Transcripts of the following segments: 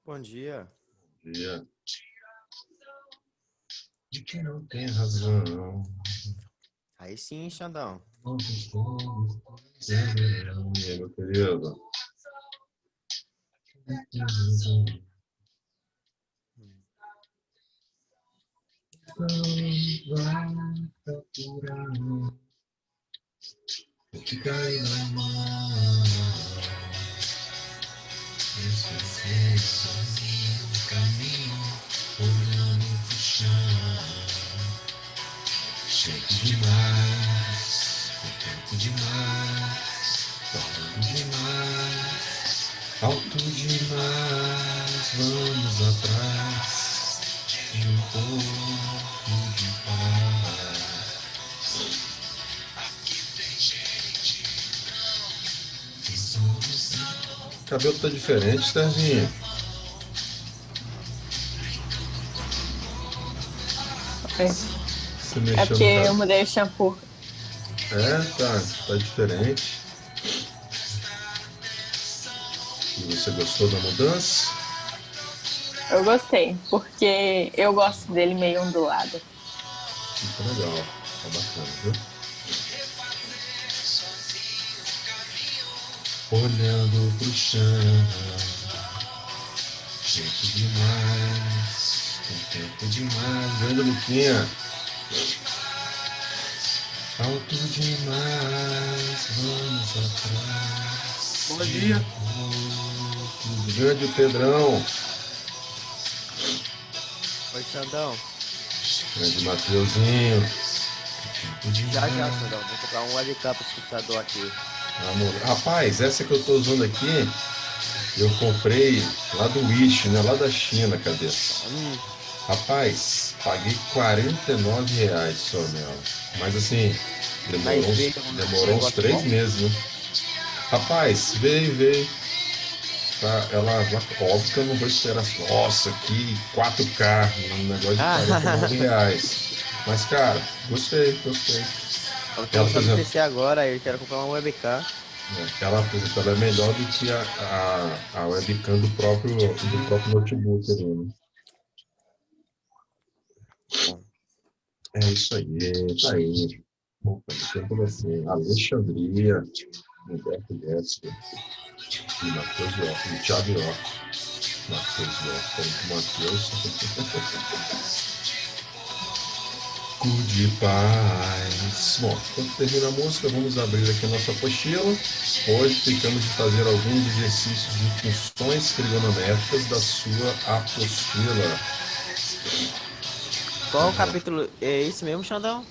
Bom dia. Dia de que não tem razão. Aí sim, Xandão. Não tem como dizer não. E aí, meu querido? Não tem razão. Não vai procurar o que cai na mão. Esse é o caminho, olhando pro chão. Cheio demais, contento demais, falando demais, alto demais, vamos atrás de um pouco de paz. O cabelo tá diferente, Serginho. É Você é mexeu porque no eu cabelo? mudei o shampoo. Tá diferente. E você gostou da mudança? Eu gostei, porque eu gosto dele meio ondulado. Tá legal, tá bacana, viu? Olhando pro chão, gente demais, tem tempo demais. Grande Luquinha, alto demais, vamos atrás. Bom dia. Grande Pedrão, Oi, Xandão. grande Mateuzinho, tempo Já já, demais. Xandão. Vou comprar um webcam para esse computador aqui. Amor. Rapaz, essa que eu tô usando aqui, eu comprei lá do Wish, né? Lá da China, cabeça. Rapaz, paguei R$ 49 só nela. Mas assim, Mas demorou uns, veio um demorou uns negócio 3 meses, né? Rapaz, veio. Tá, óbvio que eu não vou esperar, nossa, que 4K, um negócio de bom. R$ 49. Mas, cara, gostei. Eu tô Ela, por usando o exemplo, PC agora e eu quero comprar uma webcam. ela é melhor do que a webcam do próprio notebook ali, né? Bom, É isso aí, tá aí. Opa, sempre você. Alexandria, Humberto Guedes, e Matheus York, e Thiago York. Matheus York, falando com Matheus. Cu de paz. Bom, quando termina a música, vamos abrir aqui a nossa apostila. Hoje ficamos de fazer alguns exercícios de funções trigonométricas da sua apostila. qual o capítulo é esse mesmo, Xandão?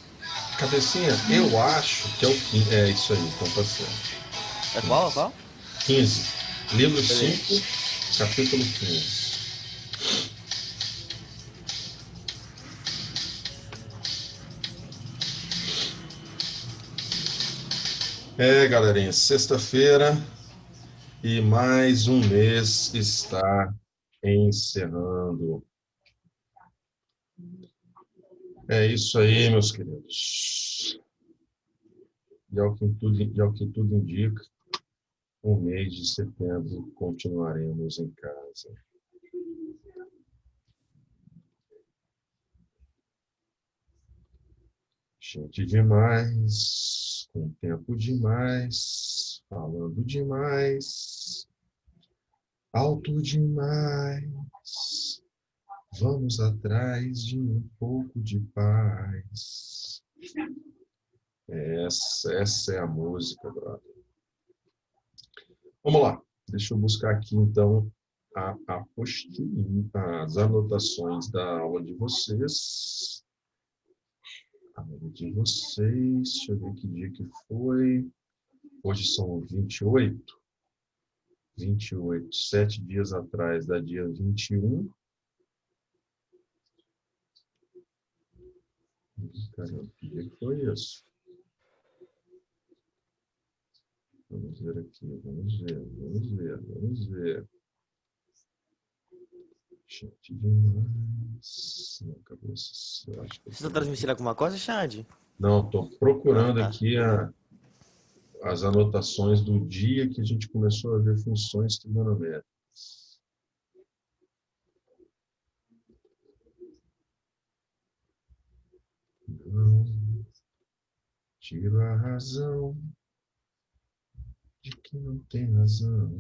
Cabecinha, eu acho que é o 15. É isso aí, então tá certo. É qual? É 15. qual? 15. Livro Beleza. 5, capítulo 15. Galerinha, sexta-feira e mais um mês está encerrando. É isso aí, meus queridos. E ao que tudo indica, o mês de setembro continuaremos em casa. Gente demais, com tempo demais, falando demais, alto demais. Vamos atrás de um pouco de paz. Essa é a música, brother. Vamos lá. Deixa eu buscar aqui, então, a apostilinha, as anotações da aula de vocês. A aula de vocês. Deixa eu ver que dia que foi. Hoje são 28, 7 dias atrás, da dia 21. Caramba, que dia que foi isso? Vamos ver aqui, vamos ver. Gente demais. Não, cabeça, eu acho que eu Você tá tenho aqui. transmitindo alguma coisa, Xande? Não, estou Ah, procurando tá. aqui as anotações do dia que a gente começou a ver funções trigonométricas. Tiro a razão de que não tem razão.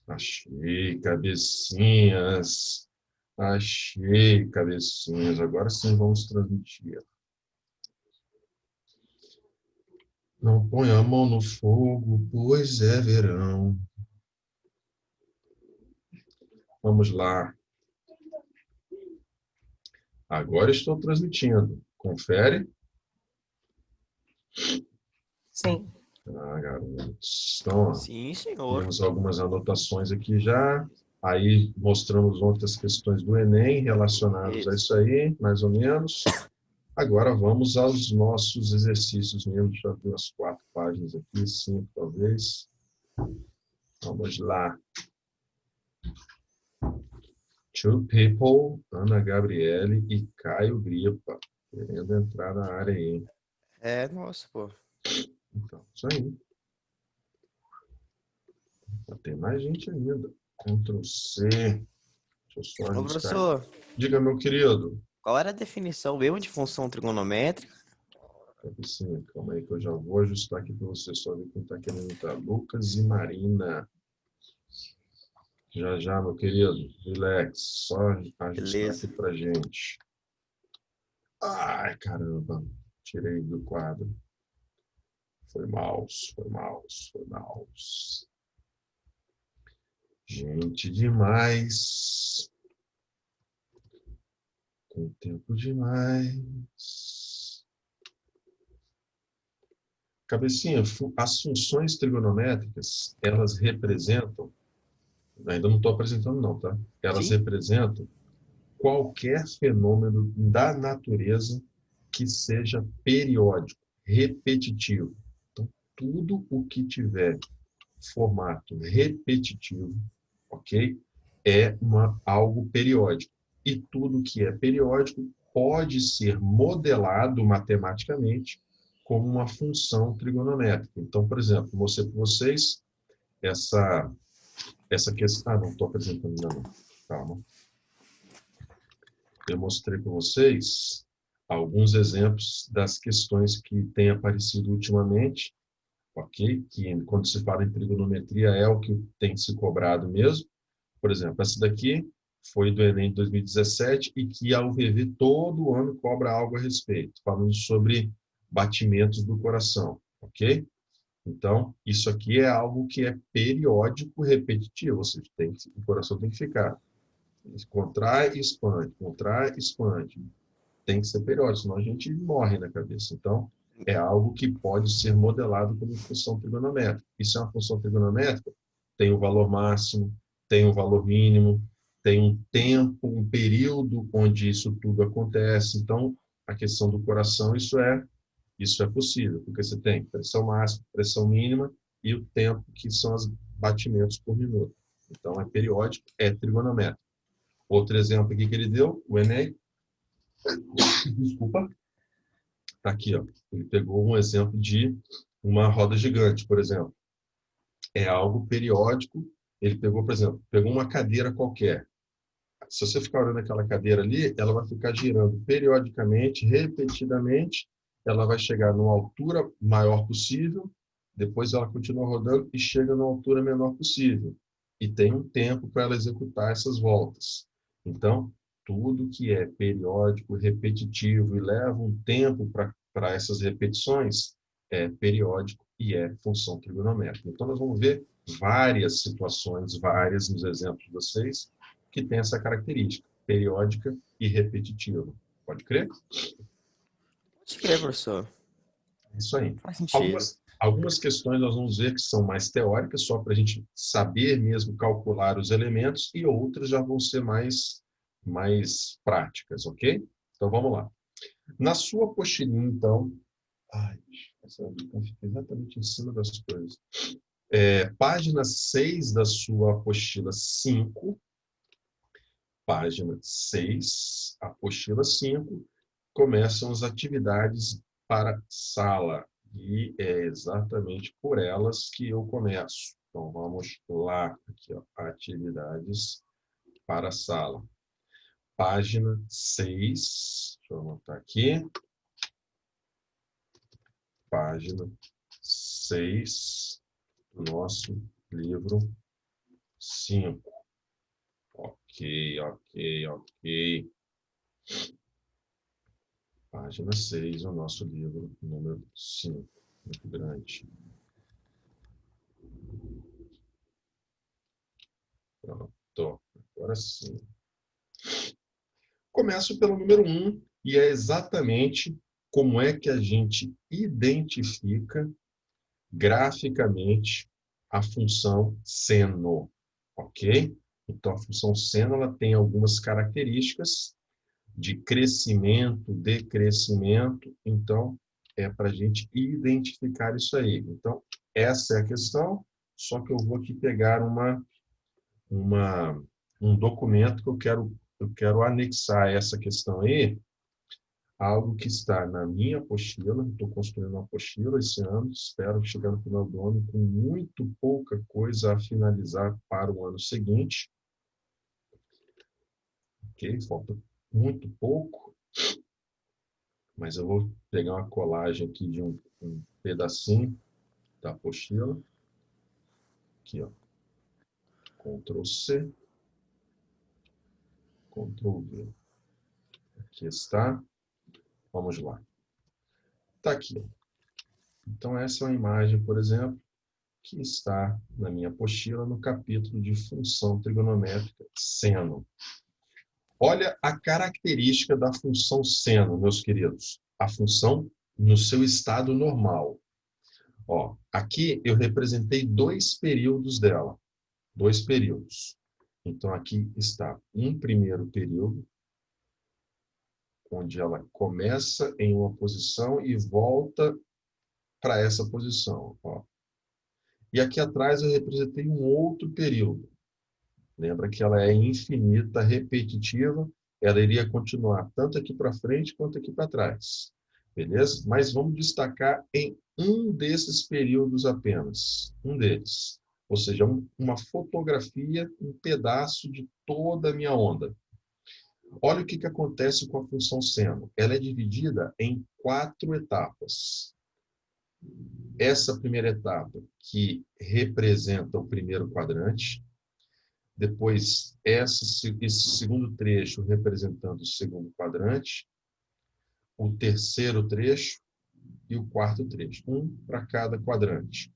Achei cabecinhas. Achei cabecinhas. Agora sim vamos transmitir. Não põe a mão no fogo, pois é verão. Vamos lá. Agora estou transmitindo. Confere. Sim. Ah, garotos. Então, ó, Sim, senhor. temos algumas anotações aqui já. Aí mostramos outras questões do Enem relacionadas a Isso. isso aí, mais ou menos. Agora vamos aos nossos exercícios mesmo. Deixa eu ver umas 4 páginas aqui, 5 talvez. Vamos lá. Two people, Ana Gabriele e Caio Gripa, querendo entrar na área aí. É, nossa, pô. Então, isso aí. Tem mais gente ainda. Ctrl C. Deixa eu só Ô, ajustar. professor, Diga, meu querido. qual era a definição mesmo de função trigonométrica? Cabecinha, calma aí que eu já vou ajustar aqui para você só ver quem está querendo entrar. Lucas e Marina. Já, já, meu querido. Relax. Só ajustar Beleza. aqui para gente. Ai, caramba. Tirei do quadro. Foi mouse, foi mouse, foi mouse. Gente demais. Com tempo demais. Cabecinha, as funções trigonométricas, elas representam, ainda não estou apresentando não, tá? Elas Sim? representam qualquer fenômeno da natureza que seja periódico, repetitivo. Então, tudo o que tiver formato repetitivo, ok? É algo periódico. E tudo que é periódico pode ser modelado matematicamente como uma função trigonométrica. Então, por exemplo, vou mostrar para vocês essa questão. Ah, não estou apresentando ainda não. Calma. Eu mostrei para vocês alguns exemplos das questões que têm aparecido ultimamente, ok? Que quando se fala em trigonometria é o que tem se cobrado mesmo. Por exemplo, essa daqui foi do Enem de 2017 e que a UVV todo ano cobra algo a respeito, falando sobre batimentos do coração, ok? Então, isso aqui é algo que é periódico, repetitivo, ou seja, o coração tem que ficar. Contrai, expande. Tem que ser periódico, senão a gente morre na cabeça. Então, é algo que pode ser modelado como função trigonométrica. Isso é uma função trigonométrica? Tem o valor máximo, tem o valor mínimo, tem um tempo, um período onde isso tudo acontece. Então, a questão do coração, isso é possível, porque você tem pressão máxima, pressão mínima e o tempo que são os batimentos por minuto. Então, é periódico, é trigonométrico. Outro exemplo aqui que ele deu, o Enem, desculpa, está aqui, ó. Ele pegou um exemplo de uma roda gigante, por exemplo. É algo periódico. Ele pegou, por exemplo, pegou uma cadeira qualquer. Se você ficar olhando aquela cadeira ali, ela vai ficar girando periodicamente, repetidamente. Ela vai chegar numa altura maior possível, depois ela continua rodando e chega numa altura menor possível. E tem um tempo para ela executar essas voltas. Então, tudo que é periódico, repetitivo e leva um tempo para essas repetições é periódico e é função trigonométrica. Então, nós vamos ver várias situações, várias nos exemplos de vocês, que tem essa característica, periódica e repetitiva. Pode crer? Pode crer, professor. É isso aí. Faz sentido. Algumas questões nós vamos ver que são mais teóricas, só para a gente saber mesmo calcular os elementos, e outras já vão ser mais práticas, ok? Então vamos lá. Na sua apostilinha, então. Ai, essa dica fica exatamente em cima das coisas. Página 6 da sua apostila 5. Página 6, apostila 5, começam as atividades para sala. E é exatamente por elas que eu começo. Então, vamos lá. Aqui, ó, atividades para sala. Página 6. Deixa eu anotar aqui. Página 6 do nosso livro 5. Ok, ok, ok. Página 6, o nosso livro número 5. Muito grande. Pronto. Agora sim. Começo pelo número 1, e é exatamente como é que a gente identifica graficamente a função seno. Ok? Então, a função seno ela tem algumas características de crescimento, decrescimento. Então, é para a gente identificar isso aí. Então, essa é a questão, só que eu vou aqui pegar um documento que eu quero anexar essa questão aí, algo que está na minha apostila. Estou construindo uma apostila esse ano, espero chegar no final do ano com muito pouca coisa a finalizar para o ano seguinte. Ok? Falta muito pouco, mas eu vou pegar uma colagem aqui de um pedacinho da apostila. Aqui, ó. Ctrl C, Ctrl V. Aqui está. Vamos lá. Está aqui. Então, essa é uma imagem, por exemplo, que está na minha apostila no capítulo de função trigonométrica seno. Olha a característica da função seno, meus queridos. A função no seu estado normal. Ó, aqui eu representei 2 períodos dela. 2 períodos. Então, aqui está um primeiro período, onde ela começa em uma posição e volta para essa posição. Ó. E aqui atrás eu representei um outro período. Lembra que ela é infinita, repetitiva, ela iria continuar tanto aqui para frente quanto aqui para trás. Beleza? Mas vamos destacar em um desses períodos apenas. Um deles. Ou seja, uma fotografia, um pedaço de toda a minha onda. Olha o que acontece com a função seno. Ela é dividida em 4 etapas. Essa primeira etapa, que representa o primeiro quadrante. Depois, esse segundo trecho representando o segundo quadrante. O terceiro trecho e o quarto trecho. Um para cada quadrante.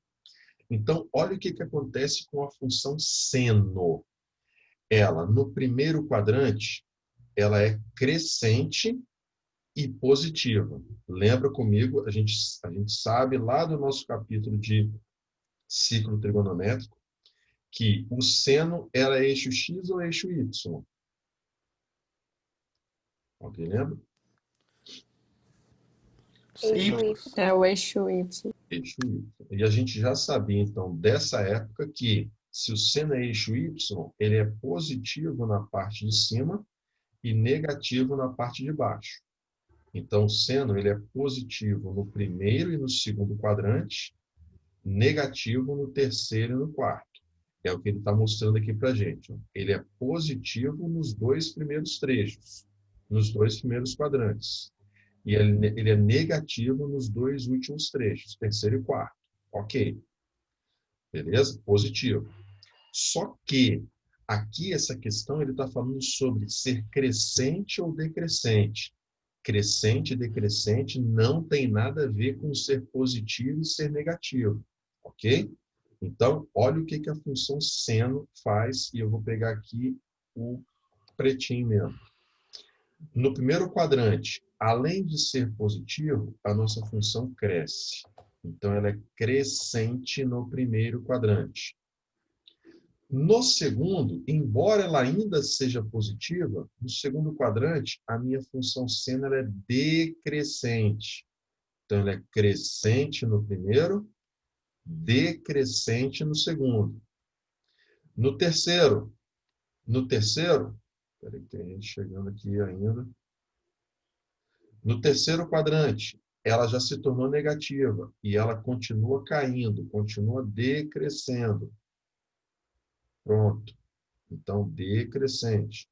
Então, olha o que acontece com a função seno. Ela, no primeiro quadrante, ela é crescente e positiva. Lembra comigo, a gente sabe lá do nosso capítulo de ciclo trigonométrico que o seno era eixo X ou eixo Y? Alguém lembra? Sim, É o eixo Y. Eixo Y. E a gente já sabia, então, dessa época que se o seno é eixo Y, ele é positivo na parte de cima e negativo na parte de baixo. Então, o seno ele é positivo no primeiro e no segundo quadrante, negativo no terceiro e no quarto. É o que ele está mostrando aqui para a gente. Ele é positivo nos 2 primeiros trechos, nos 2 primeiros quadrantes. E ele é negativo nos 2 últimos trechos, terceiro e quarto. Ok. Beleza? Positivo. Só que aqui essa questão ele está falando sobre ser crescente ou decrescente. Crescente e decrescente não tem nada a ver com ser positivo e ser negativo, ok? Então, olha o que a função seno faz, e eu vou pegar aqui o pretinho mesmo. No primeiro quadrante, além de ser positivo, a nossa função cresce. Então, ela é crescente no primeiro quadrante. No segundo, embora ela ainda seja positiva, no segundo quadrante, a minha função seno ela é decrescente. Então, ela é crescente no primeiro, decrescente no segundo. No terceiro, peraí, tem gente chegando aqui ainda. No terceiro quadrante, ela já se tornou negativa e ela continua caindo, continua decrescendo. Pronto. Então, decrescente.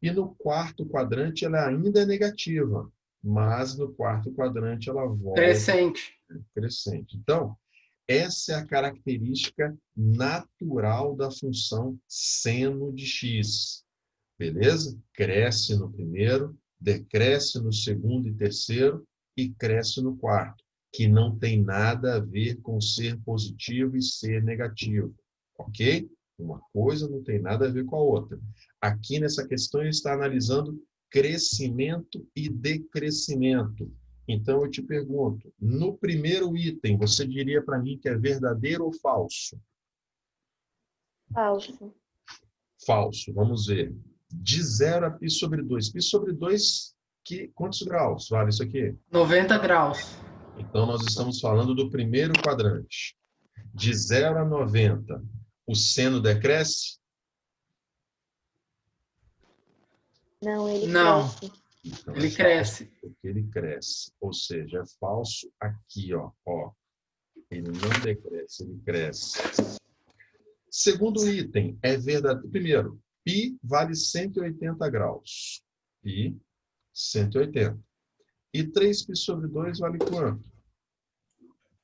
E no quarto quadrante ela ainda é negativa, mas no quarto quadrante ela volta Crescente. crescente. Então, essa é a característica natural da função seno de x. Beleza? Cresce no primeiro, decresce no segundo e terceiro e cresce no quarto, que não tem nada a ver com ser positivo e ser negativo. Ok? Uma coisa não tem nada a ver com a outra. Aqui nessa questão ele está analisando crescimento e decrescimento. Então eu te pergunto, no primeiro item, você diria para mim que é verdadeiro ou falso? Falso. Falso, vamos ver. De 0 a π sobre 2. Π sobre 2, quantos graus vale isso aqui? 90 graus. Então, nós estamos falando do primeiro quadrante. De 0 a 90, o seno decresce? Não, ele Não. cresce. Então, Ele é falso, cresce. porque ele cresce. Ou seja, é falso aqui, ó. Ele não decresce, ele cresce. Segundo item, é verdadeiro. Primeiro, π vale 180 graus. Π, 180. E 3π sobre 2 vale quanto?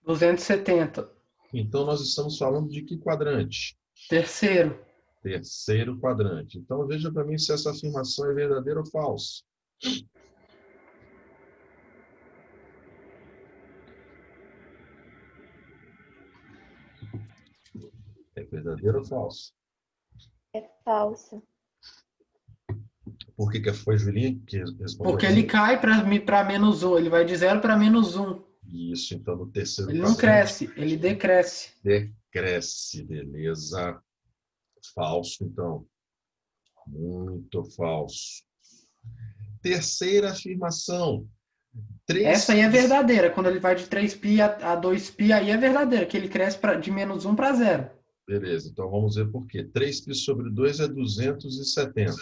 270. Então, nós estamos falando de que quadrante? Terceiro. Terceiro quadrante. Então, veja para mim se essa afirmação é verdadeira ou falsa. É verdadeiro ou falso? É falso. Por que foi Julinha que respondeu? Porque ele cai para menos 1. Ele vai de 0 para menos 1. Isso, então no terceiro Ele não quadrante. cresce, ele decresce. Decresce, beleza. Falso, então. Muito falso. Terceira afirmação. Essa aí é verdadeira. Quando ele vai de 3π a 2π, aí é verdadeira, que ele cresce de menos 1 para 0. Beleza, então vamos ver por quê. 3π sobre 2 é 270.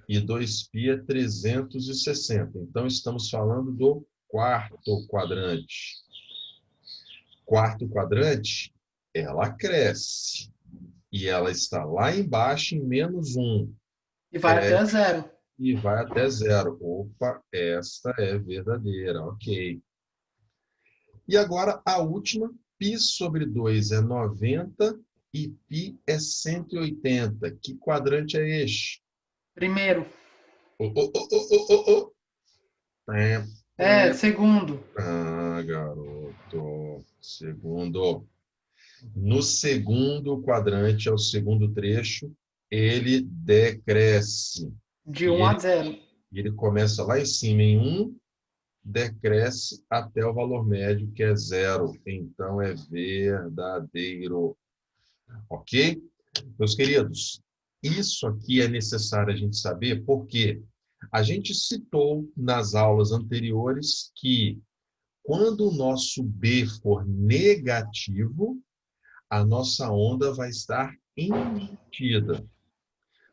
E 2π é 360. Então, estamos falando do quarto quadrante. Quarto quadrante, ela cresce. E ela está lá embaixo em menos 1. E vai até 0. E vai até 0. Opa, esta é verdadeira, ok. E agora a última, π sobre 2 é 90 e π é 180. Que quadrante é este? Primeiro. Oh. Segundo. Ah, garoto. Segundo. No segundo quadrante, é o segundo trecho, ele decresce. De 1 a 0. Ele começa lá em cima em 1, decresce até o valor médio, que é 0. Então, é verdadeiro. Ok? Meus queridos, isso aqui é necessário a gente saber, porque a gente citou nas aulas anteriores que quando o nosso B for negativo, a nossa onda vai estar invertida.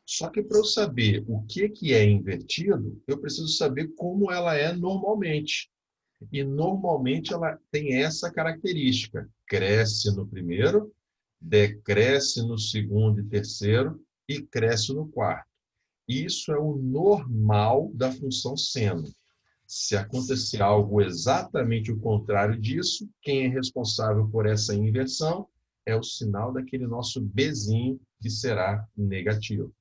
Só que para eu saber o que é invertido, eu preciso saber como ela é normalmente. E normalmente ela tem essa característica. Cresce no primeiro, decresce no segundo e terceiro e cresce no quarto. Isso é o normal da função seno. Se acontecer algo exatamente o contrário disso, quem é responsável por essa inversão é o sinal daquele nosso Bzinho, que será negativo.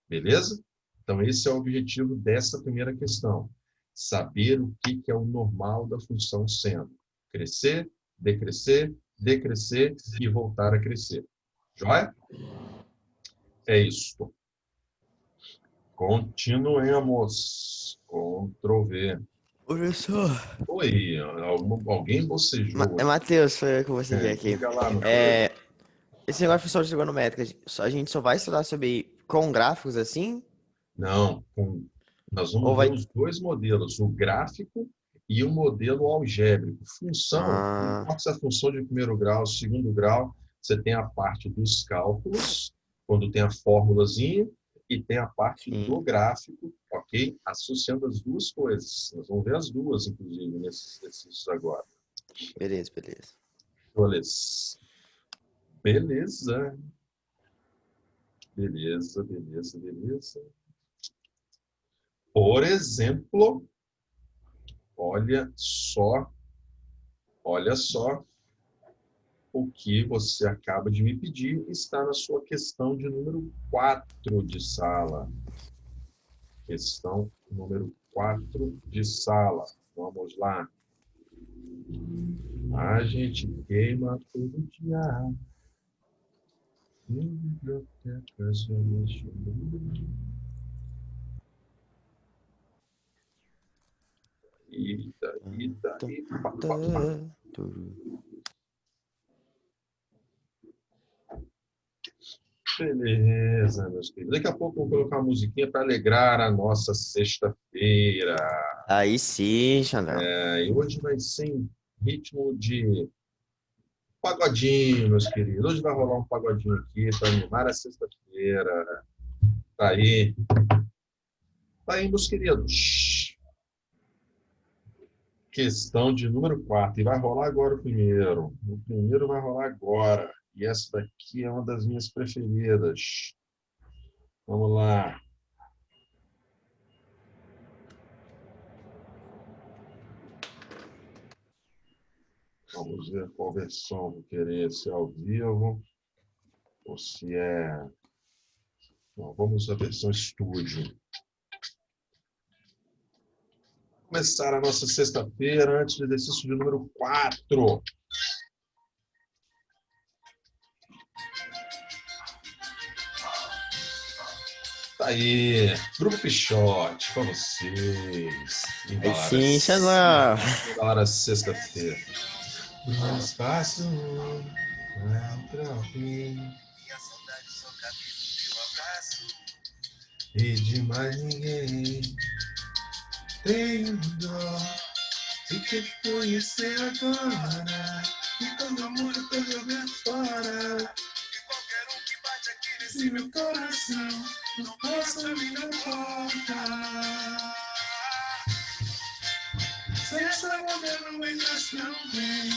Beleza? Então, esse é o objetivo dessa primeira questão. Saber o que é o normal da função seno. Crescer, decrescer, decrescer e voltar a crescer. Joia? É isso. Continuemos. Ctrl V. Professor. Oi, alguém bocejou? É Matheus, foi eu que você aqui. Diga lá, meu Esse negócio de função trigonométrica, a gente só vai estudar sobre com gráficos assim? Não, nós Ou vamos ver vai. os dois modelos, o gráfico e o modelo algébrico. Função, não importa se é função de primeiro grau, segundo grau, você tem a parte dos cálculos, quando tem a formulazinha, e tem a parte do gráfico, ok? Associando as duas coisas. Nós vamos ver as duas, inclusive, nesses exercícios agora. Beleza. Beleza. Beleza. Por exemplo, olha só o que você acaba de me pedir está na sua questão de número 4 de sala. Questão número 4 de sala. Vamos lá. A gente queima todo dia. Bibliotecas, Beleza, meus queridos. Daqui a pouco eu vou colocar uma musiquinha para alegrar a nossa sexta-feira. Aí sim, Xandão. E hoje vai ser em ritmo de pagodinho, meus queridos. Hoje vai rolar um pagodinho aqui para animar a sexta-feira. Tá aí. Tá aí, meus queridos. Questão de número 4. E vai rolar agora o primeiro. O primeiro vai rolar agora. E essa daqui é uma das minhas preferidas. Vamos lá. Vamos ver qual versão vou querer, se é ao vivo ou se é... Não, vamos à versão estúdio. Começar a nossa sexta-feira antes do exercício de número 4. Tá aí, Grupo Pichote, com vocês. Aí sim, Xandão. Embalar a sexta-feira. Mais fácil é pra alguém. E de mais ninguém. Tenho dó de te conhecer agora. E todo amor eu tô jogando fora. E qualquer um que bate aqui nesse meu coração não posso me dar conta. Se essa onda não entrasse tão bem,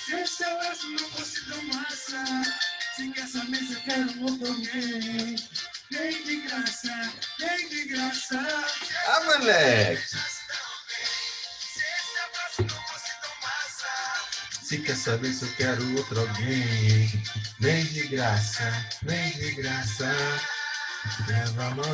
se esse laço não fosse tão massa, se quer saber se eu quero outro alguém, vem de graça, vem de graça. Ah, moleque! Se quer saber se eu quero outro alguém, vem de graça, vem de graça. Leva a mão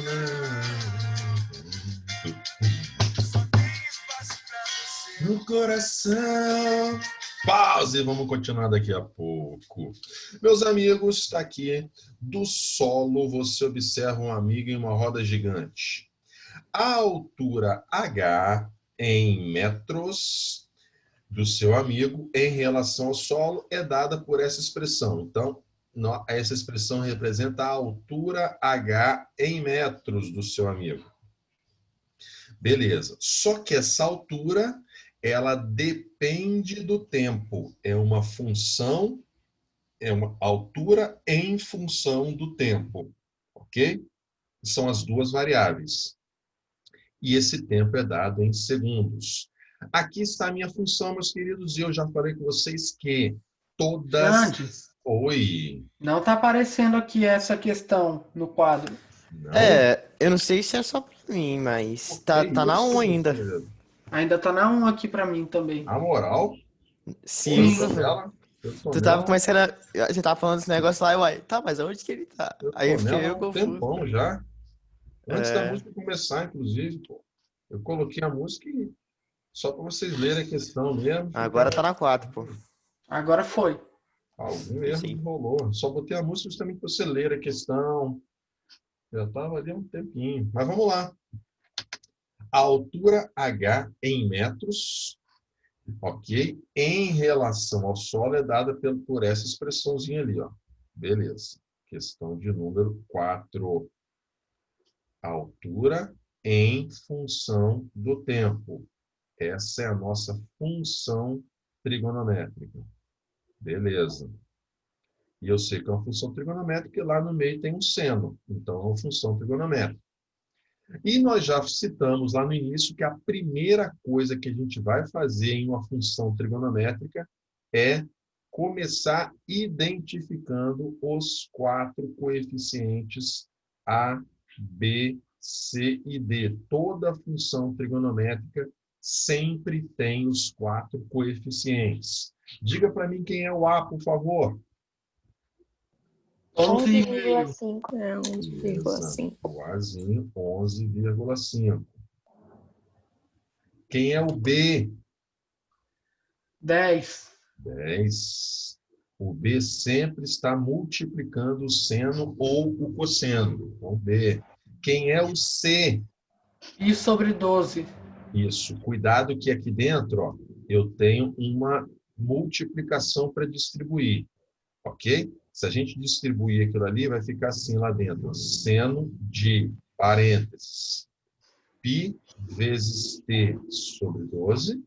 no coração. Pause, vamos continuar daqui a pouco. Meus amigos, está aqui do solo, você observa um amigo em uma roda gigante. A altura H em metros do seu amigo em relação ao solo é dada por essa expressão. Então, essa expressão representa a altura H em metros do seu amigo. Beleza. Só que essa altura, ela depende do tempo. É uma função, é uma altura em função do tempo. Ok? São as duas variáveis. E esse tempo é dado em segundos. Aqui está a minha função, meus queridos, e eu já falei com vocês que todas... Antes, Oi. não tá aparecendo aqui essa questão no quadro. Não? Eu não sei se é só pra mim, mas Que tá isso, na 1 meu ainda. querido? Ainda tá na 1 aqui pra mim também. Na moral, Sim, eu tô professor. nela. Tu tava começando a... Você tava falando desse negócio lá, e uai, tá, mas aonde que ele tá? Eu Aí tô eu fiquei nela há meio um confuso. tempão já. Antes da É, música começar, inclusive, pô. Eu coloquei a música só para vocês lerem a questão mesmo. agora tá na 4, pô. Agora foi. Algum erro Sim. rolou. Só botei a música justamente para você ler a questão. Já estava ali há um tempinho. Mas vamos lá. A altura H em metros, ok? Em relação ao solo é dada por essa expressãozinha ali, ó. Beleza. Questão de número 4. Altura em função do tempo. Essa é a nossa função trigonométrica. Beleza. E eu sei que é uma função trigonométrica e lá no meio tem um seno. Então, é uma função trigonométrica. E nós já citamos lá no início que a primeira coisa que a gente vai fazer em uma função trigonométrica é começar identificando os 4 coeficientes A, B, C e D. Toda função trigonométrica sempre tem os 4 coeficientes. Diga para mim quem é o A, por favor. 11,5. 11,5. É 11,5. O Azinho, 11,5. Quem é o B? 10. 10. O B sempre está multiplicando o seno ou o cosseno. Então, B. Quem é o C? Pi sobre 12. Isso. Cuidado que aqui dentro, ó, eu tenho uma multiplicação para distribuir. Ok? Se a gente distribuir aquilo ali, vai ficar assim lá dentro. Seno de parênteses. Pi vezes T sobre 12.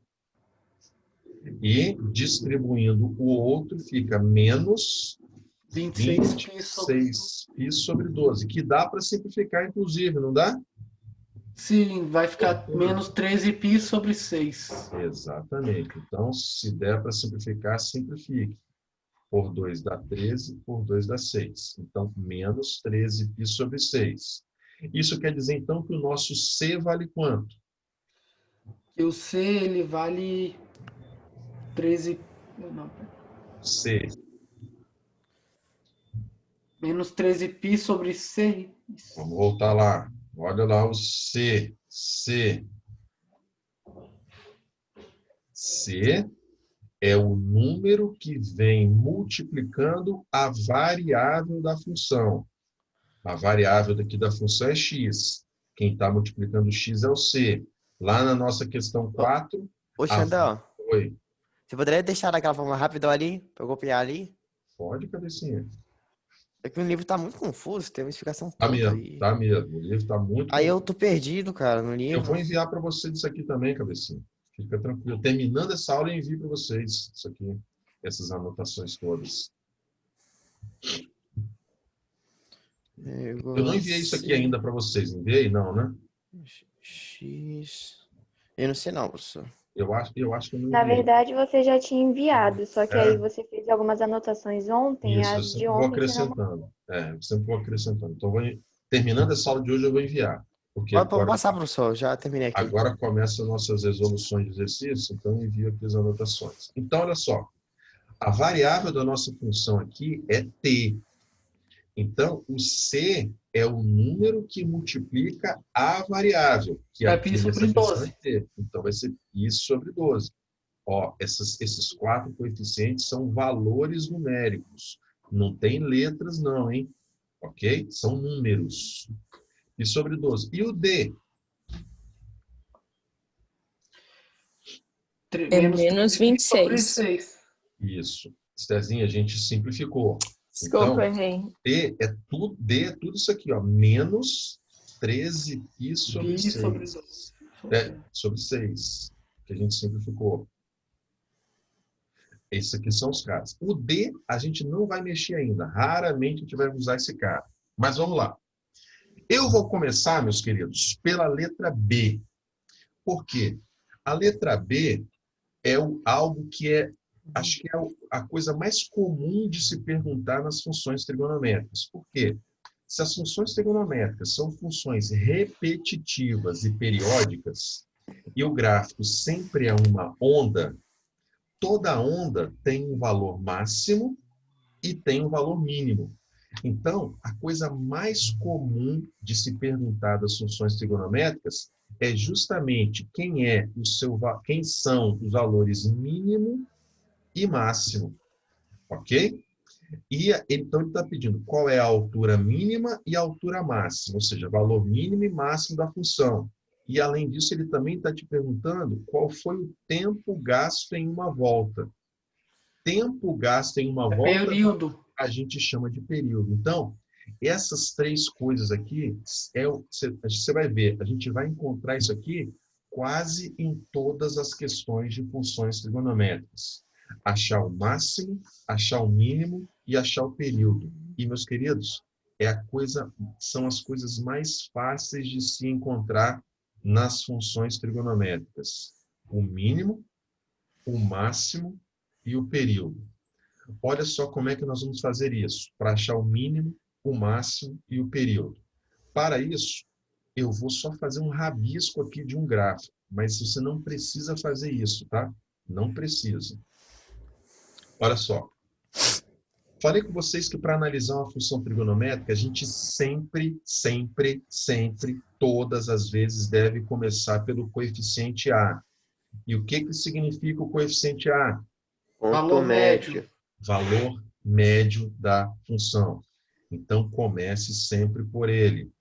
E distribuindo o outro, fica menos 26 pi sobre 26 pi sobre 12. Que dá para simplificar, inclusive, não dá? Sim, vai ficar menos 13 pi sobre 6. Exatamente. Então, se der para simplificar, simplifique. Por 2 dá 13, por 2 dá 6. Então, menos 13 pi sobre 6. Isso quer dizer, então, que o nosso C vale quanto? E o C, ele vale 13... Não, C. menos 13 pi sobre 6. Vamos voltar lá. Olha lá o C. C. C é o número que vem multiplicando a variável da função. A variável daqui da função é x. Quem está multiplicando x é o C. Lá na nossa questão 4... Ô, Xandão, Oi. você poderia deixar daquela forma rápida ali, pra eu copiar ali? Pode, cabecinha. É que o livro tá muito confuso, tem uma explicação Tá toda mesmo, aí. tá mesmo. O livro tá muito... Aí eu tô perdido, cara, no Eu livro. vou enviar para você isso aqui também, cabecinha. Fica tranquilo. Terminando essa aula, eu envio para vocês isso aqui, essas anotações todas. Eu não enviei isso aqui ainda para vocês. Enviei? Não, né? X... Eu não sei não, professor. Eu acho que eu não Na enviei. verdade, você já tinha enviado, só que É? aí você fez algumas anotações ontem, Isso, eu as de sempre vou ontem você não... acrescentando. Eu sempre vou acrescentando. Então, terminando essa aula de hoje, eu vou enviar. Porque Pode passar, professor, já terminei aqui. agora começam nossas resoluções de exercício, então eu envio aqui as anotações. Então, olha só. A variável da nossa função aqui é t. Então, o c é o número que multiplica a variável, que É aqui pi sobre nessa questão 12. é t. Então, vai ser pi sobre 12. Ó, esses 4 coeficientes são valores numéricos. Não tem letras, não, hein? Ok? São números. Pi sobre 12. E o d? É menos 13 pi sobre 26. 6. Isso. Estezinha, a gente simplificou. Desculpa, Então, errei. D é tudo isso aqui, ó, menos 13 pi sobre Pi sobre 6. 12. Sobre 6, que a gente simplificou. Esses aqui são os caras. O D, a gente não vai mexer ainda. Raramente a gente vai usar esse cara. Mas vamos lá. Eu vou começar, meus queridos, pela letra B. Por quê? A letra B é algo que acho que é a coisa mais comum de se perguntar nas funções trigonométricas. Por quê? Se as funções trigonométricas são funções repetitivas e periódicas, e o gráfico sempre é uma onda, toda onda tem um valor máximo e tem um valor mínimo. Então, a coisa mais comum de se perguntar das funções trigonométricas é justamente quem são os valores mínimo e máximo, ok? E então ele está pedindo qual é a altura mínima e a altura máxima, ou seja, valor mínimo e máximo da função. E além disso, ele também está te perguntando qual foi o tempo gasto em uma volta. Tempo gasto em uma volta, Período. a gente chama de período. Então, essas 3 coisas aqui, você vai ver, a gente vai encontrar isso aqui quase em todas as questões de funções trigonométricas. Achar o máximo, achar o mínimo e achar o período. E, meus queridos, são as coisas mais fáceis de se encontrar nas funções trigonométricas. O mínimo, o máximo e o período. Olha só como é que nós vamos fazer isso, para achar o mínimo, o máximo e o período. Para isso, eu vou só fazer um rabisco aqui de um gráfico, mas você não precisa fazer isso, tá? Não precisa. Olha só. Falei com vocês que para analisar uma função trigonométrica, a gente sempre, todas as vezes deve começar pelo coeficiente A. E o que significa o coeficiente A? Valor médio. Valor médio da função. Então, comece sempre por ele.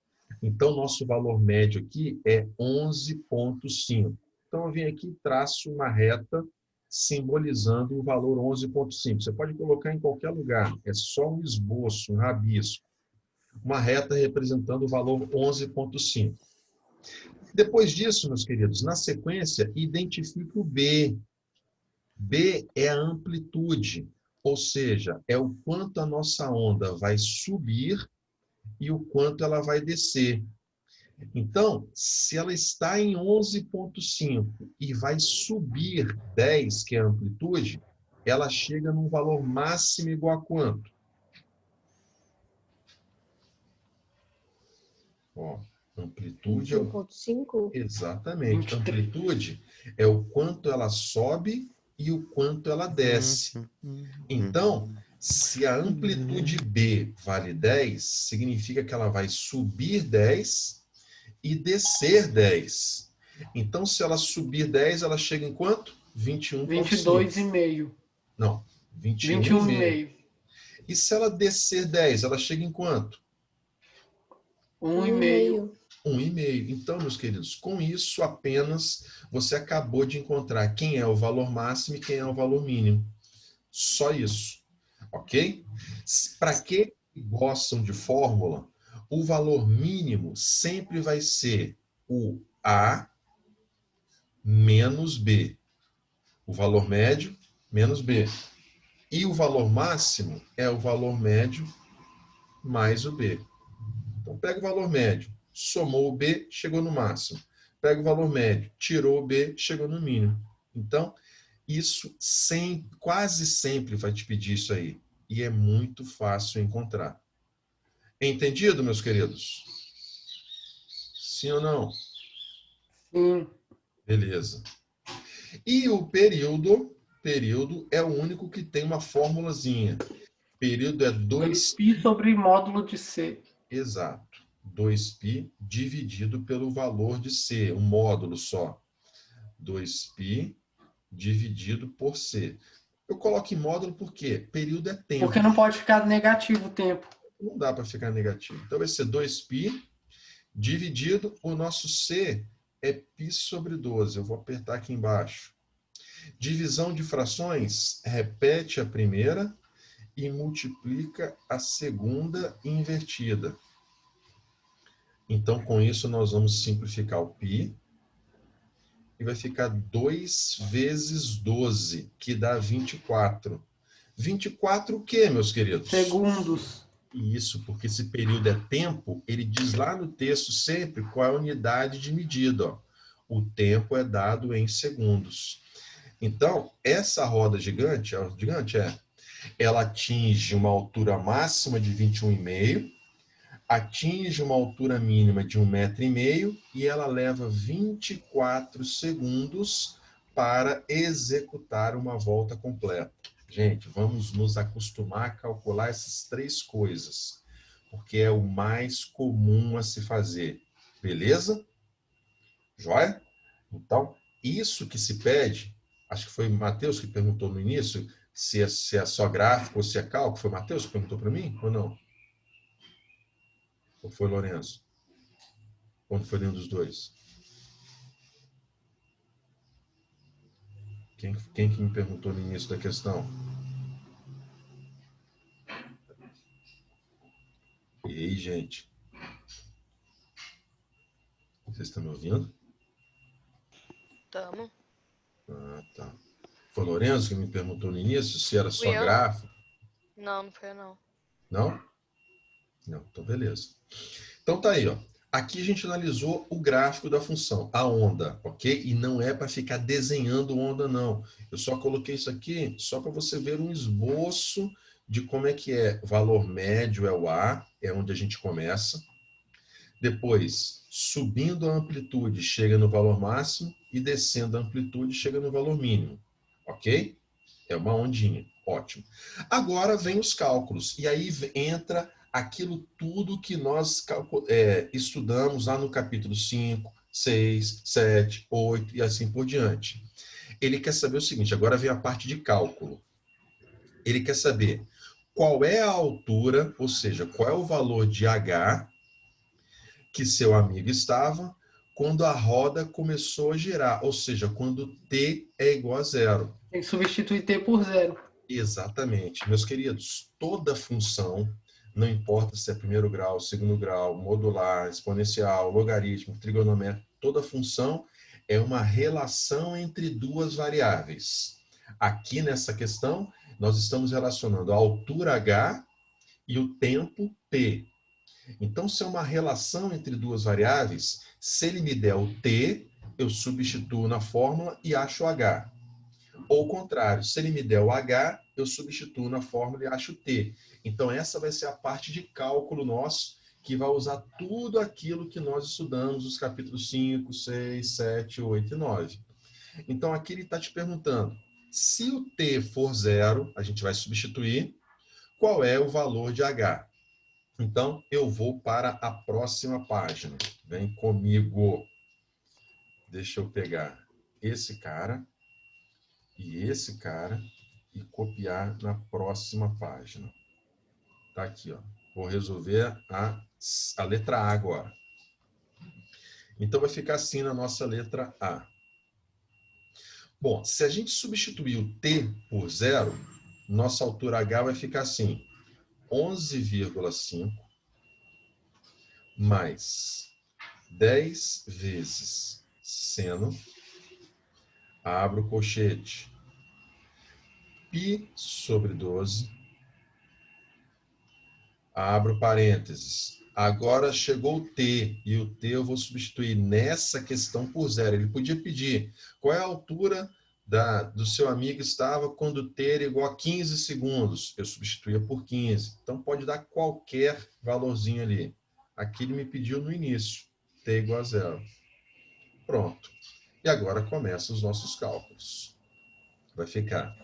Então, nosso valor médio aqui é 11,5. Então, eu venho aqui e traço uma reta simbolizando o valor 11,5. Você pode colocar em qualquer lugar. É só um esboço, um rabisco. Uma reta representando o valor 11,5. Depois disso, meus queridos, na sequência, identifique o B. B é a amplitude, ou seja, é o quanto a nossa onda vai subir e o quanto ela vai descer. Então, se ela está em 11,5 e vai subir 10, que é a amplitude, ela chega num valor máximo igual a quanto? Ó, amplitude... 21,5? Exatamente. 23. Amplitude é o quanto ela sobe e o quanto ela desce. Então, se a amplitude B vale 10, significa que ela vai subir 10 e descer 10. Então, se ela subir 10, ela chega em quanto? 21,5. 22,5. Não, 21,5. 21,5. E se ela descer 10, ela chega em quanto? 1,5. 1,5. Então, meus queridos, com isso apenas você acabou de encontrar quem é o valor máximo e quem é o valor mínimo. Só isso. Ok? Para que gostam de fórmula, o valor mínimo sempre vai ser o A menos B. O valor médio menos B. E o valor máximo é o valor médio mais o B. Então, pega o valor médio, somou o B, chegou no máximo. Pega o valor médio, tirou o B, chegou no mínimo. Então, isso quase sempre vai te pedir isso aí. E é muito fácil encontrar. Entendido, meus queridos? Sim ou não? Sim. Beleza. E o período é o único que tem uma formulazinha. Período é 2π sobre módulo de C. Exato. 2π dividido pelo valor de C, um módulo só. 2π dividido por C. Eu coloco em módulo porque período é tempo. Porque não pode ficar negativo o tempo. Não dá para ficar negativo. Então vai ser 2π dividido, o nosso C é π sobre 12. Eu vou apertar aqui embaixo. Divisão de frações, repete a primeira e multiplica a segunda invertida. Então, com isso, nós vamos simplificar o π. E vai ficar 2 vezes 12, que dá 24. 24 o quê, meus queridos? Segundos. Isso, porque esse período é tempo, ele diz lá no texto sempre qual é a unidade de medida. Ó. O tempo é dado em segundos. Então, essa roda gigante, ela atinge uma altura máxima de 21,5, atinge uma altura mínima de 1,5 m e ela leva 24 segundos para executar uma volta completa. Gente, vamos nos acostumar a calcular essas 3 coisas, porque é o mais comum a se fazer. Beleza? Joia? Então, isso que se pede, acho que foi o Matheus que perguntou no início, se é só gráfico ou se é cálculo. Foi o Matheus que perguntou para mim ou não? Ou foi Lourenço? Quando foi nenhum dos dois? Quem que me perguntou no início da questão? E aí, gente? Vocês estão me ouvindo? Tamo. Ah, tá. Foi Lourenço que me perguntou no início se era só Fui eu, não. gráfico? Não, não foi eu, não. Não? Não, então beleza. Então tá aí, ó. Aqui a gente analisou o gráfico da função, a onda, ok? E não é para ficar desenhando onda, não. Eu só coloquei isso aqui só para você ver um esboço de como é que é. Valor médio é o A, é onde a gente começa. Depois, subindo a amplitude, chega no valor máximo e descendo a amplitude, chega no valor mínimo. Ok? É uma ondinha. Ótimo. Agora vem os cálculos. E aí entra aquilo tudo que nós estudamos lá no capítulo 5, 6, 7, 8 e assim por diante. Ele quer saber o seguinte, agora vem a parte de cálculo. Ele quer saber qual é a altura, ou seja, qual é o valor de H que seu amigo estava quando a roda começou a girar, ou seja, quando T é igual a zero. Tem que substituir T por zero. Exatamente. Meus queridos, toda função, não importa se é primeiro grau, segundo grau, modular, exponencial, logarítmico, trigonométrico, toda função é uma relação entre duas variáveis. Aqui nessa questão, nós estamos relacionando a altura H e o tempo P. Então, se é uma relação entre duas variáveis, se ele me der o T, eu substituo na fórmula e acho o H. Ou o contrário, se ele me der o H, eu substituo na fórmula e acho o T. Então, essa vai ser a parte de cálculo nosso, que vai usar tudo aquilo que nós estudamos nos capítulos 5, 6, 7, 8 e 9. Então, aqui ele está te perguntando, se o T for zero, a gente vai substituir, qual é o valor de H? Então, eu vou para a próxima página. Vem comigo. Deixa eu pegar esse cara e copiar na próxima página. Tá aqui, ó. Vou resolver a letra A agora. Então, vai ficar assim na nossa letra A. Bom, se a gente substituir o T por zero, nossa altura H vai ficar assim. 11,5 mais 10 vezes seno, abro o colchete, π sobre 12, abro parênteses. Agora chegou o T, e o T eu vou substituir nessa questão por zero. Ele podia pedir qual é a altura do seu amigo estava quando T era igual a 15 segundos. Eu substituía por 15. Então pode dar qualquer valorzinho ali. Aqui ele me pediu no início, T igual a zero. Pronto. E agora começam os nossos cálculos. Vai ficar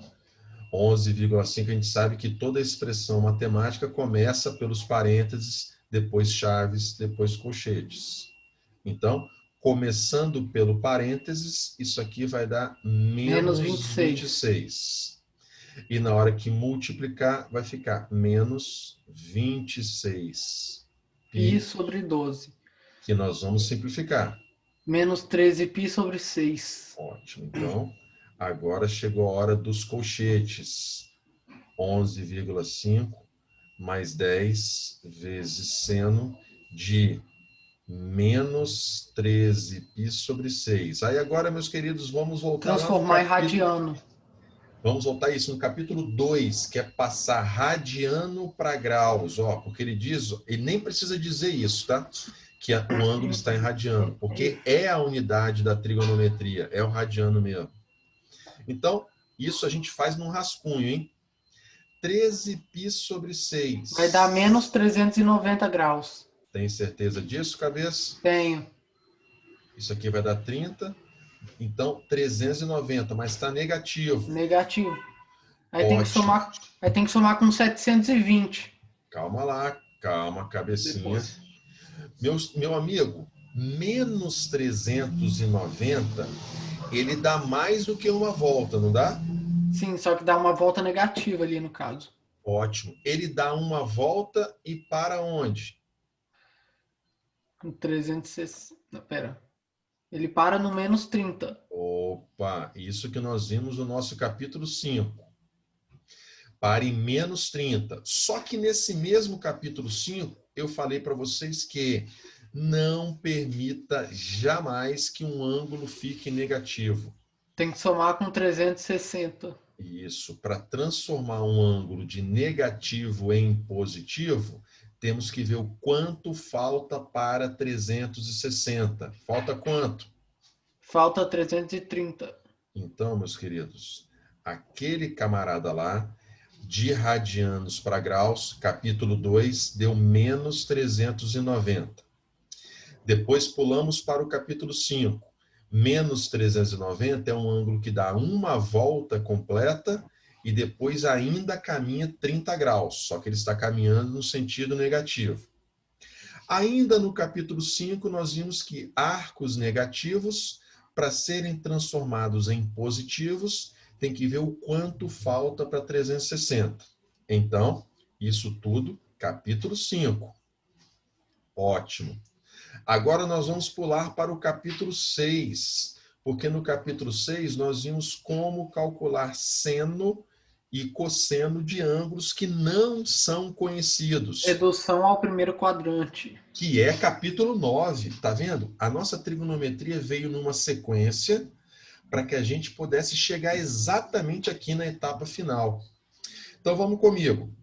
11,5, a gente sabe que toda expressão matemática começa pelos parênteses, depois chaves, depois colchetes. Então, começando pelo parênteses, isso aqui vai dar menos 26. E na hora que multiplicar, vai ficar menos 26. Π sobre 12. Que nós vamos simplificar. Menos 13π sobre 6. Ótimo. Então, agora chegou a hora dos colchetes. 11,5 mais 10 vezes seno de menos 13π sobre 6. Aí agora, meus queridos, vamos voltar transformar em radiano. Vamos voltar isso no capítulo 2, que é passar radiano para graus, ó, porque ele diz, ele nem precisa dizer isso, tá? Que o ângulo está em radiano, porque é a unidade da trigonometria, é o radiano mesmo. Então, isso a gente faz num rascunho, hein? 13π sobre 6. Vai dar menos 390 graus. Tem certeza disso, cabeça? Tenho. Isso aqui vai dar 30. Então, 390, mas está negativo. Negativo. Aí Ótimo. tem que somar com 720. Calma lá, calma, cabecinha. Meu amigo, menos 390, ele dá mais do que uma volta, não dá? Sim, só que dá uma volta negativa ali no caso. Ótimo. Ele dá uma volta e para onde? Com 360. Não, pera. Ele para no menos 30. Opa, isso que nós vimos no nosso capítulo 5. Para em menos 30. Só que nesse mesmo capítulo 5, eu falei para vocês que não permita jamais que um ângulo fique negativo. Tem que somar com 360. Isso. Para transformar um ângulo de negativo em positivo, temos que ver o quanto falta para 360. Falta quanto? Falta 330. Então, meus queridos, aquele camarada lá, de radianos para graus, capítulo 2, deu menos 390. Depois pulamos para o capítulo 5. Menos 390 é um ângulo que dá uma volta completa e depois ainda caminha 30 graus, só que ele está caminhando no sentido negativo. Ainda no capítulo 5, nós vimos que arcos negativos, para serem transformados em positivos, tem que ver o quanto falta para 360. Então, isso tudo, capítulo 5. Ótimo. Agora nós vamos pular para o capítulo 6, porque no capítulo 6 nós vimos como calcular seno e cosseno de ângulos que não são conhecidos. Redução ao primeiro quadrante. Que é capítulo 9, tá vendo? A nossa trigonometria veio numa sequência para que a gente pudesse chegar exatamente aqui na etapa final. Então vamos comigo.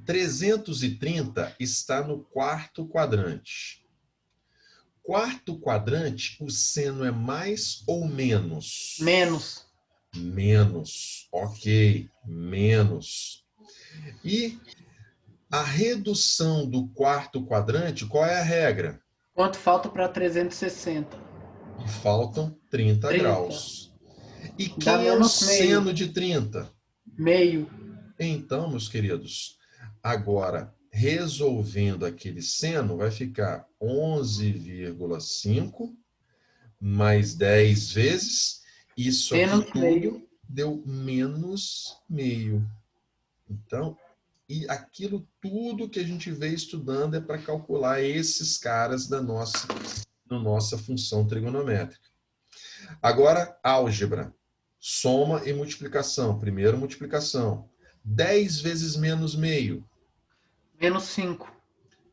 330 está no quarto quadrante. Quarto quadrante, o seno é mais ou menos? Menos. Menos, ok, menos. E a redução do quarto quadrante, qual é a regra? Quanto falta para 360? E faltam 30 graus. E Dá quem é o menos meio. seno de 30? Meio. Então, meus queridos, agora, resolvendo aquele seno, vai ficar 11,5 mais 10 vezes. Isso aqui Menos tudo meio. deu menos meio. Então, e aquilo tudo que a gente veio estudando é para calcular esses caras da nossa função trigonométrica. Agora, álgebra. Soma e multiplicação. Primeiro, multiplicação. 10 vezes menos meio. Menos 5.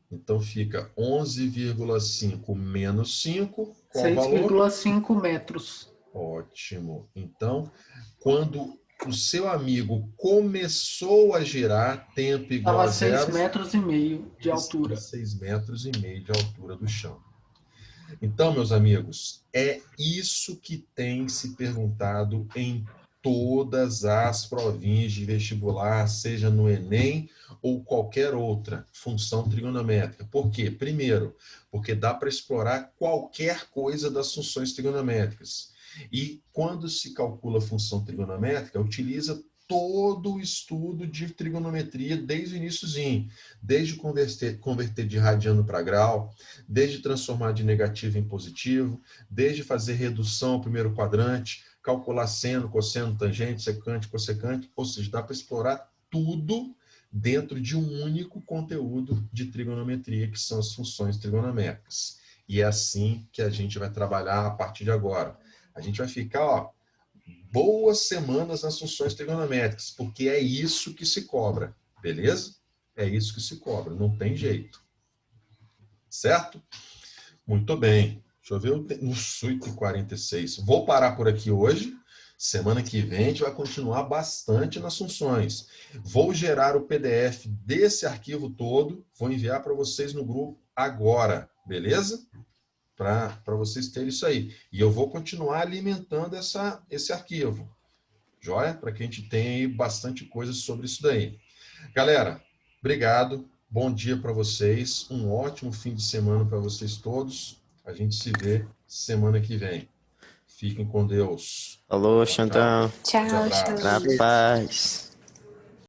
Então, fica 11,5 menos 5. Qual o valor? 6,5 metros. Ótimo. Então, quando o seu amigo começou a girar, tempo igual Estava a 6 zero, metros e meio de altura. 6 metros e meio de altura do chão. Então, meus amigos, é isso que tem se perguntado em todas as provinhas de vestibular, seja no Enem ou qualquer outra função trigonométrica. Por quê? Primeiro, porque dá para explorar qualquer coisa das funções trigonométricas. E quando se calcula a função trigonométrica, utiliza todo o estudo de trigonometria desde o iniciozinho, desde converter de radiano para grau, desde transformar de negativo em positivo, desde fazer redução ao primeiro quadrante, calcular seno, cosseno, tangente, secante, cossecante, ou seja, dá para explorar tudo dentro de um único conteúdo de trigonometria, que são as funções trigonométricas. E é assim que a gente vai trabalhar a partir de agora. A gente vai ficar, boas semanas nas funções trigonométricas, porque é isso que se cobra, beleza? É isso que se cobra, não tem jeito. Certo? Muito bem. Deixa eu ver, uns 8h46. Vou parar por aqui hoje. Semana que vem a gente vai continuar bastante nas funções. Vou gerar o PDF desse arquivo todo, vou enviar para vocês no grupo agora, beleza? Para vocês terem isso aí. E eu vou continuar alimentando esse arquivo. Joia? Para que a gente tenha aí bastante coisa sobre isso daí. Galera, obrigado. Bom dia para vocês. Um ótimo fim de semana para vocês todos. A gente se vê semana que vem. Fiquem com Deus. Alô, Tchau, Xantão. Tchau, Abraço. tchau. Na paz.